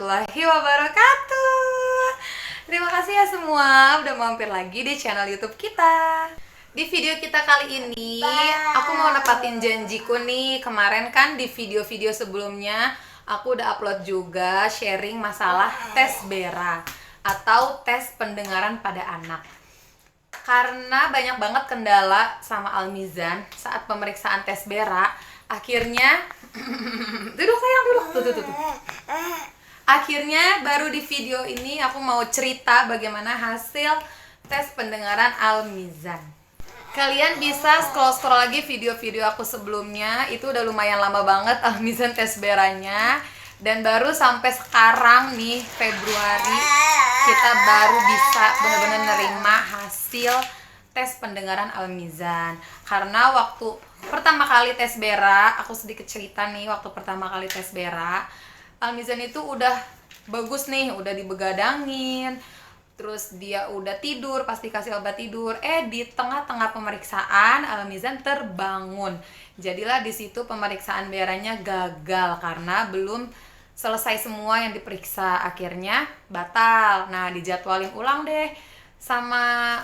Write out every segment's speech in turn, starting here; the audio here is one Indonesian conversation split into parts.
warahmatullahi wabarakatuh. Terima kasih ya semua udah mampir lagi di channel YouTube kita. Di video kita kali ini aku mau nepatin janjiku nih. Kemarin kan di video-video sebelumnya aku udah upload juga sharing masalah tes BERA atau tes pendengaran pada anak. Karena banyak banget kendala sama Almizan saat pemeriksaan tes BERA, akhirnya duduk sayang, duduk. Tuh. Akhirnya baru di video ini aku mau cerita bagaimana hasil tes pendengaran Almizan. Kalian bisa scroll lagi video-video aku sebelumnya, itu udah lumayan lama banget Almizan tes BERA-nya. Dan baru sampai sekarang nih Februari kita baru bisa benar-benar nerima hasil tes pendengaran Almizan. Karena waktu pertama kali tes BERA, aku sedikit cerita nih, waktu pertama kali tes BERA, Almizan itu udah bagus nih, udah dibegadangin, terus dia udah tidur, pasti kasih obat tidur. Di tengah-tengah pemeriksaan Almizan terbangun. Jadilah di situ pemeriksaan BERA-nya gagal karena belum selesai semua yang diperiksa. Akhirnya batal. Nah, dijadwalin ulang deh sama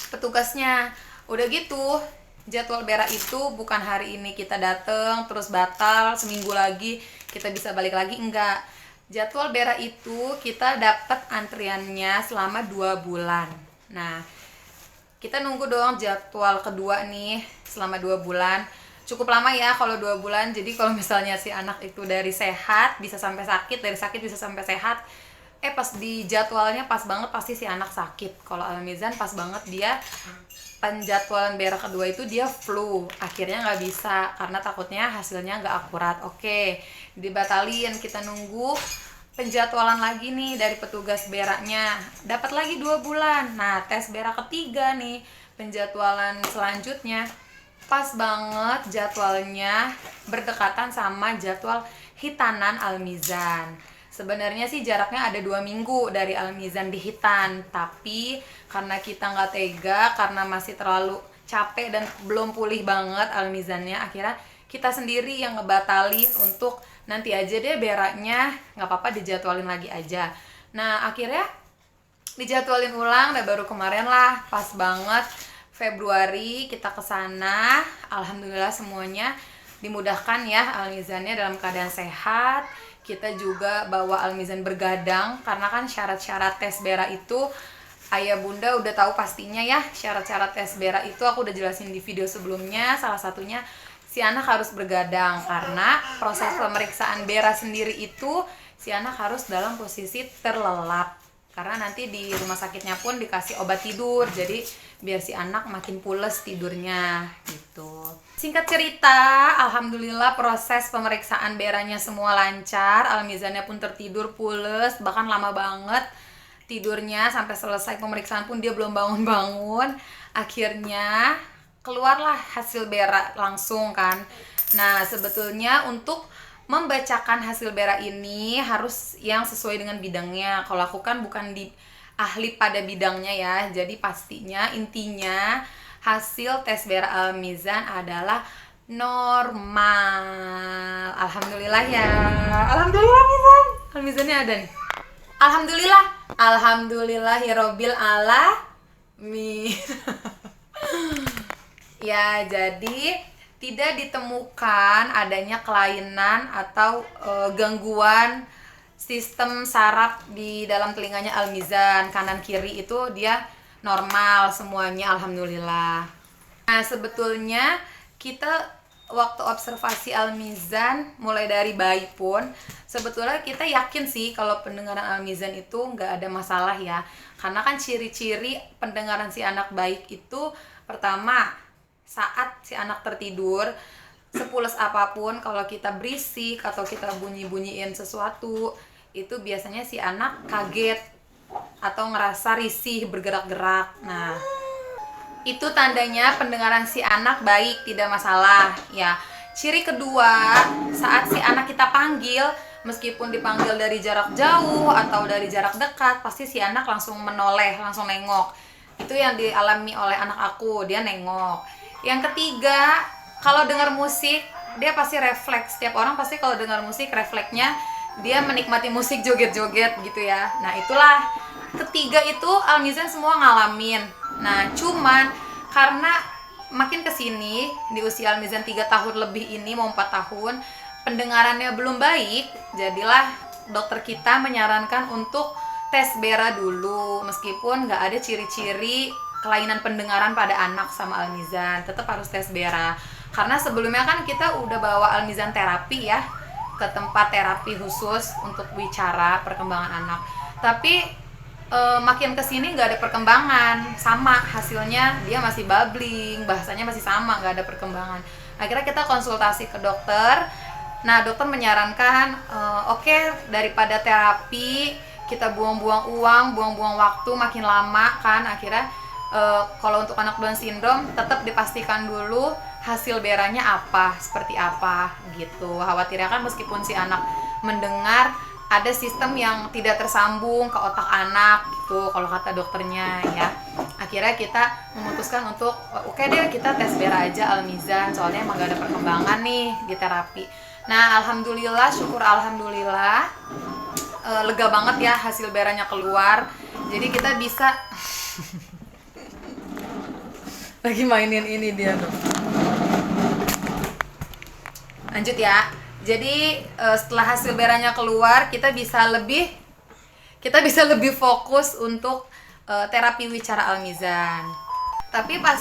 petugasnya. Udah gitu, jadwal BERA itu bukan hari ini kita dateng terus batal, seminggu lagi kita bisa balik lagi, enggak. Jadwal BERA itu kita dapat antriannya selama 2 bulan. Nah, kita nunggu dong jadwal kedua nih selama 2 bulan. Cukup lama ya kalau 2 bulan. Jadi kalau misalnya si anak itu dari sehat bisa sampai sakit, dari sakit bisa sampai sehat. Pas di jadwalnya pas banget pasti si anak sakit. Kalau Almizan pas banget dia penjadwalan BERA kedua itu dia flu, akhirnya nggak bisa karena takutnya hasilnya nggak akurat. Oke, dibatalin, kita nunggu penjadwalan lagi nih dari petugas BERA-nya, dapat lagi 2 bulan. Nah, tes BERA ketiga nih, penjadwalan selanjutnya pas banget jadwalnya berdekatan sama jadwal hitanan Almizan. Sebenarnya sih jaraknya ada 2 minggu dari Almizan di hitan, tapi karena kita nggak tega, karena masih terlalu capek dan belum pulih banget Almizannya, akhirnya kita sendiri yang ngebatalin untuk nanti aja deh BERA-nya, nggak apa-apa dijadwalin lagi aja. Nah, akhirnya dijadwalin ulang, dan baru kemarin lah, pas banget Februari kita kesana. Alhamdulillah semuanya dimudahkan ya, Almizannya dalam keadaan sehat. Kita juga bawa Almizan bergadang karena kan syarat-syarat tes BERA itu ayah bunda udah tahu pastinya ya. Syarat-syarat tes BERA itu aku udah jelasin di video sebelumnya. Salah satunya si anak harus bergadang karena proses pemeriksaan BERA sendiri itu si anak harus dalam posisi terlelap. Karena nanti di rumah sakitnya pun dikasih obat tidur, jadi biar si anak makin pules tidurnya gitu. Singkat cerita, alhamdulillah proses pemeriksaan BERA-nya semua lancar. Almizannya pun tertidur pules, bahkan lama banget tidurnya, sampai selesai pemeriksaan pun dia belum bangun-bangun. Akhirnya keluarlah hasil BERA langsung kan. Nah, sebetulnya untuk membacakan hasil BERA ini harus yang sesuai dengan bidangnya. Kalau aku kan bukan di ahli pada bidangnya ya, jadi pastinya intinya hasil tes BERA Almizan adalah normal. Alhamdulillah ya. Alhamdulillah Almizan. Almizannya ada nih. Alhamdulillah. Alhamdulillahirabbil alamin. Ya, jadi tidak ditemukan adanya kelainan atau gangguan sistem saraf di dalam telinganya Almizan. Kanan kiri itu dia normal semuanya, alhamdulillah. Nah, sebetulnya kita waktu observasi Almizan mulai dari bayi pun sebetulnya kita yakin sih kalau pendengaran Almizan itu nggak ada masalah ya. Karena kan ciri-ciri pendengaran si anak baik itu pertama, saat si anak tertidur, sepules apapun kalau kita berisik atau kita bunyi-bunyiin sesuatu, itu biasanya si anak kaget atau ngerasa risih, bergerak-gerak. Nah, itu tandanya pendengaran si anak baik, tidak masalah ya. Ciri kedua, saat si anak kita panggil, meskipun dipanggil dari jarak jauh atau dari jarak dekat, pasti si anak langsung menoleh, langsung nengok. Itu yang dialami oleh anak aku, dia nengok. Yang ketiga, kalau dengar musik dia pasti refleks. Setiap orang pasti kalau dengar musik refleksnya dia menikmati musik joget-joget gitu ya. Nah itulah, ketiga itu Almizan semua ngalamin. Nah cuman karena makin kesini di usia Almizan 3 tahun lebih ini, mau 4 tahun, pendengarannya belum baik, jadilah dokter kita menyarankan untuk tes BERA dulu. Meskipun nggak ada ciri-ciri kelainan pendengaran pada anak sama Almizan, tetap harus tes BERA. Karena sebelumnya kan kita udah bawa Almizan terapi ya, ke tempat terapi khusus untuk bicara perkembangan anak. Tapi makin kesini nggak ada perkembangan, sama hasilnya dia masih babbling, bahasanya masih sama, nggak ada perkembangan. Akhirnya kita konsultasi ke dokter. Nah dokter menyarankan oke, daripada terapi kita buang-buang uang, buang-buang waktu makin lama kan, akhirnya kalau untuk anak Down syndrome tetap dipastikan dulu hasil BERA-nya apa, seperti apa gitu. Khawatirnya kan meskipun si anak mendengar, ada sistem yang tidak tersambung ke otak anak gitu kalau kata dokternya ya. Akhirnya kita memutuskan untuk oke deh, kita tes BERA aja Almizan, soalnya emang gak ada perkembangan nih di terapi. Nah alhamdulillah, syukur alhamdulillah, lega banget ya hasil BERA-nya keluar. Jadi kita bisa lagi mainin ini dia tuh. Lanjut ya. Jadi setelah hasil BERA-nya keluar, kita bisa lebih fokus untuk terapi wicara Almizan. Tapi pas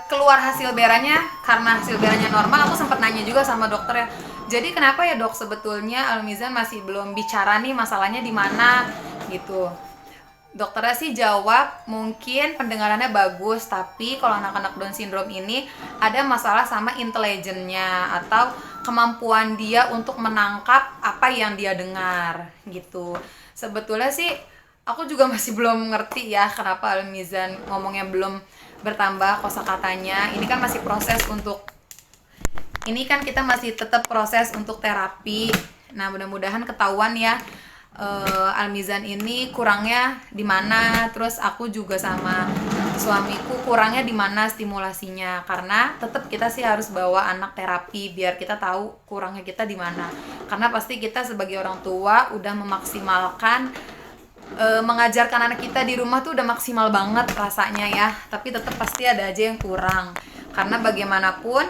keluar hasil BERA-nya, karena hasil BERA-nya normal, aku sempat nanya juga sama dokter ya. Jadi kenapa ya dok, sebetulnya Almizan masih belum bicara nih, masalahnya di mana gitu. Dokternya sih jawab mungkin pendengarannya bagus, tapi kalau anak-anak Down syndrome ini ada masalah sama intelijennya atau kemampuan dia untuk menangkap apa yang dia dengar gitu. Sebetulnya sih aku juga masih belum ngerti ya kenapa Almizan ngomongnya belum bertambah kosakatanya. Ini kan masih proses untuk, ini kan kita masih tetap proses untuk terapi. Nah mudah-mudahan ketahuan ya Almizan ini kurangnya di mana, terus aku juga sama suamiku kurangnya di mana stimulasinya, karena tetap kita sih harus bawa anak terapi biar kita tahu kurangnya kita di mana. Karena pasti kita sebagai orang tua udah memaksimalkan mengajarkan anak kita di rumah tuh udah maksimal banget rasanya ya, tapi tetap pasti ada aja yang kurang. Karena bagaimanapun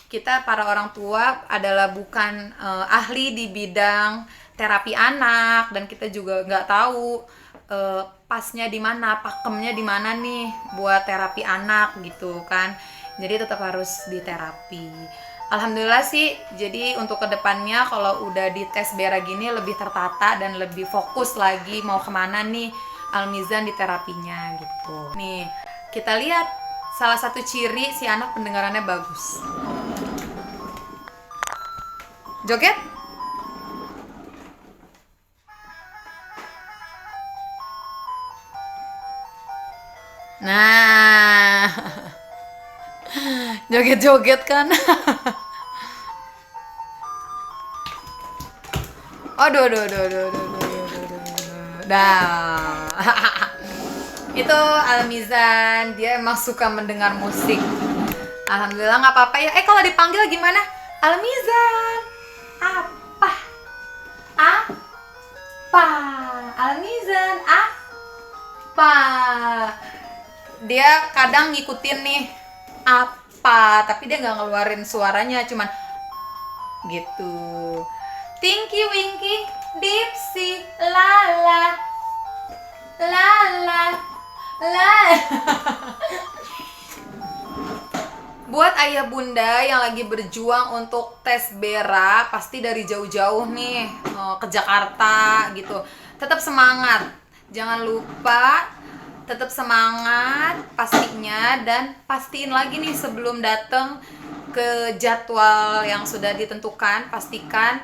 kita para orang tua adalah bukan ahli di bidang terapi anak, dan kita juga nggak tahu pasnya di mana, pakemnya di mana nih buat terapi anak gitu kan. Jadi tetap harus diterapi. Alhamdulillah sih, jadi untuk kedepannya kalau udah dites BERA gini lebih tertata dan lebih fokus lagi mau kemana nih Almizan di terapinya gitu. Nih kita lihat salah satu ciri si anak pendengarannya bagus. Joget? Nah, joget-joget kan. Aduh, aduh, aduh, aduh, aduh, aduh, aduh, aduh. Dah. Itu Almizan, dia emang suka mendengar musik. Alhamdulillah nggak apa-apa ya. Kalau dipanggil gimana? Almizan. Apa? Apa? Almizan, apa? Dia kadang ngikutin nih apa, tapi dia nggak ngeluarin suaranya, cuman gitu. Tinky Winky Dipsy Lala Lala La. Buat ayah bunda yang lagi berjuang untuk tes BERA, pasti dari jauh-jauh nih ke Jakarta gitu, tetap semangat, jangan lupa tetap semangat pastinya, dan pastiin lagi nih sebelum datang ke jadwal yang sudah ditentukan, pastikan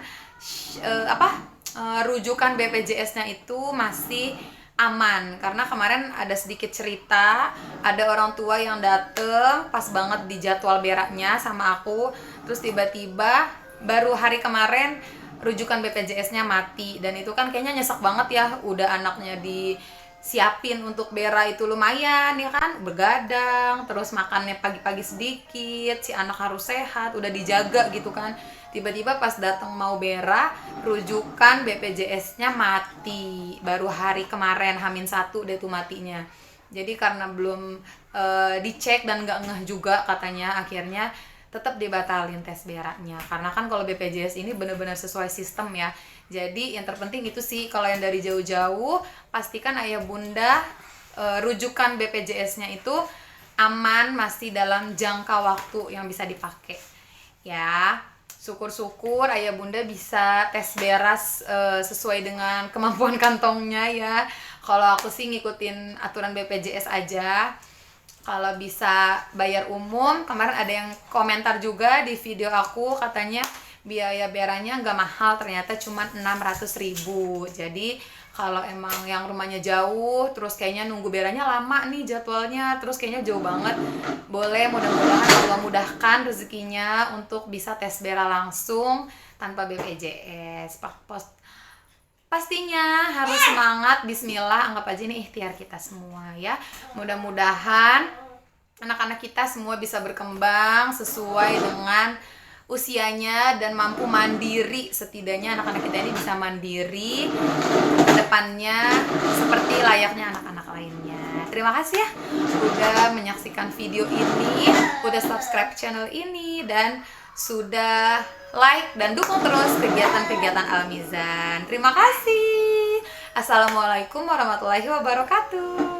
rujukan BPJS-nya itu masih aman. Karena kemarin ada sedikit cerita, ada orang tua yang dateng pas banget di jadwal BERA-nya sama aku, terus tiba-tiba baru hari kemarin rujukan BPJS-nya mati. Dan itu kan kayaknya nyesek banget ya, udah anaknya disiapin untuk BERA itu lumayan ya kan, begadang, terus makannya pagi-pagi sedikit, si anak harus sehat, udah dijaga gitu kan. Tiba-tiba pas datang mau berak, rujukan BPJS-nya mati. Baru hari kemarin H-1 deh tuh matinya. Jadi karena belum dicek dan nggak ngeh juga katanya, akhirnya tetap dibatalin tes beraknya. Karena kan kalau BPJS ini benar-benar sesuai sistem ya. Jadi yang terpenting itu sih, kalau yang dari jauh-jauh pastikan ayah bunda rujukan BPJS-nya itu aman, masih dalam jangka waktu yang bisa dipakai ya. Syukur-syukur ayah bunda bisa tes beras sesuai dengan kemampuan kantongnya ya. Kalau aku sih ngikutin aturan BPJS aja. Kalau bisa bayar umum, kemarin ada yang komentar juga di video aku, katanya biaya beranya nggak mahal, ternyata cuma 600.000. Jadi kalau emang yang rumahnya jauh, terus kayaknya nunggu beranya lama nih jadwalnya, terus kayaknya jauh banget, boleh, mudah-mudahan Allah mudahkan rezekinya untuk bisa tes bera langsung tanpa BPJS. Pastinya harus semangat, bismillah, anggap aja ini ikhtiar kita semua ya. Mudah-mudahan anak-anak kita semua bisa berkembang sesuai dengan usianya dan mampu mandiri. Setidaknya anak-anak kita ini bisa mandiri ke depannya seperti layaknya anak-anak lainnya. Terima kasih ya udah menyaksikan video ini, udah subscribe channel ini, dan sudah like dan dukung terus kegiatan-kegiatan Al-Mizan. Terima kasih. Assalamualaikum warahmatullahi wabarakatuh.